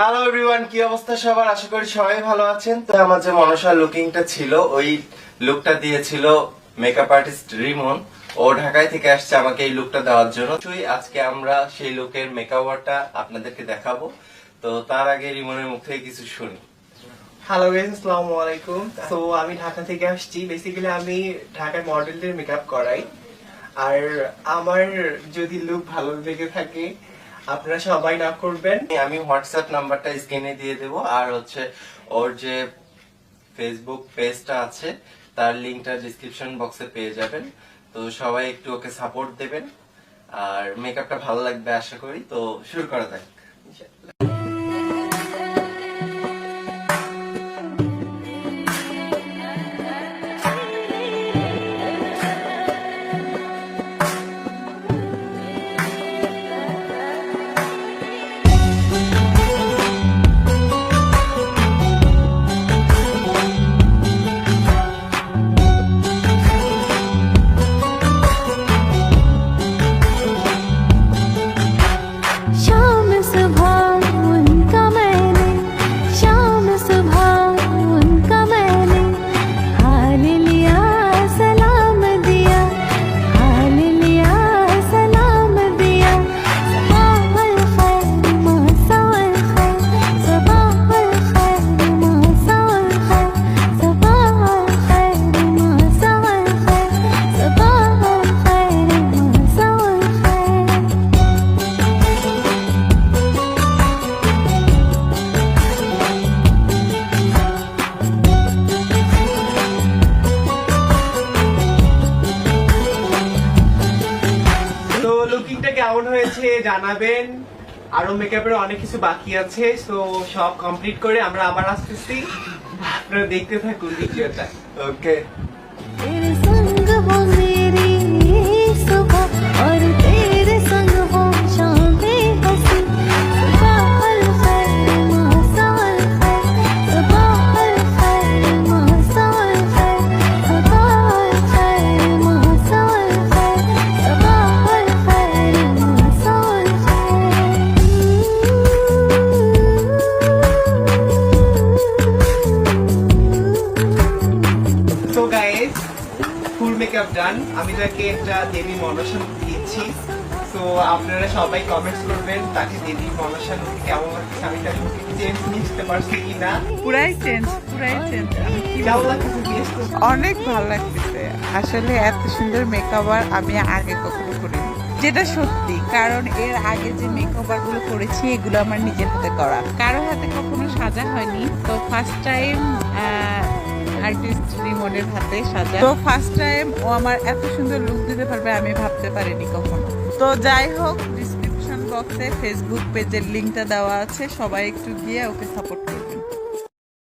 Hello everyone, কি অবস্থা সবার? আশা করি সবাই ভালো আছেন। তো আমার যে মনসা লুকিংটা ছিল, ওই লুকটা দিয়েছিল মেকআপ আর্টিস্ট রিমন। ও ঢাকায় থেকে আসছে আমাকে এই লুকটা দেওয়ার জন্য। আজকে আমরা সেই লুকের মেকআপটা আপনাদেরকে দেখাবো। তো তার আগে রিমনের মুখ থেকে কিছু শুনি। হ্যালো গাইস, আসসালামু আলাইকুম। তো আমি ঢাকা থেকে আসছি। বেসিক্যালি আমি ঢাকায় মডেলদের মেকআপ করাই। আর আমার যদি লুক ভালো লেগে থাকে আপনারা সবাই না করবেন। আমি হোয়াটসঅ্যাপ নাম্বারটা স্ক্রিনে দিয়ে দেবো, আর ওর যে ফেসবুক পেজটা আছে তার লিংকটা ডিসক্রিপশন বক্সে পেয়ে যাবেন। তো সবাই একটু ওকে সাপোর্ট দেবেন, আর মেকআপটা ভালো লাগবে আশা করি। তো শুরু করা যাক। লুকিংটা কেমন হয়েছে জানাবেন। আরো মেকআপের অনেক কিছু বাকি আছে, তো সব কমপ্লিট করে আমরা আবার আসতেছি। আপনারা দেখতে থাকুন ভিডিওটা। ওকে। तेरे संग हो मेरी सुबह और तेरे संग हो शामें हंसी सुबह अल खैर मौसा अल खैर सुबह अल खैर मौसा अल खैर सुबह अल खैर मौसा अल खैर सुबह अल खैर मौसा अल खैर। তো গাইস, ফুল মেকআপ ডান। আমি তাকে একটা দেবী মনসা লুক দিয়েছি। তো আপনারা সবাই কমেন্টস করবেন তাকে দেবী মনসা লুক কেমন লাগছে, আমি তার লুকে চেঞ্জ নিতে পারছি কিনা। পুরাই চেঞ্জ আমি কি কেমন লাগছে জিজ্ঞেস করছি। অনেক ভালো লাগতেছে। আসলে এত সুন্দর মেকওভার আমি আগে কখনো করিনি, যেটা সত্যি। কারণ এর আগে যে মেকওভার গুলো করেছি এগুলো আমার নিজের হাতে করা, কারো হাতে কখনো সাজা হয়নি। তো ফার্স্ট টাইম আর্টিস্ট রিমনের হাতে সাজা। তো ফার্স্ট টাইম ও আমার এত সুন্দর লুক দিতে পারবে আমি ভাবতে পারিনি কখনো। তো যাই হোক, ডিসক্রিপশন বক্সে ফেসবুক পেজের লিঙ্কটা দেওয়া আছে, সবাই একটু গিয়ে ওকে সাপোর্ট করুন।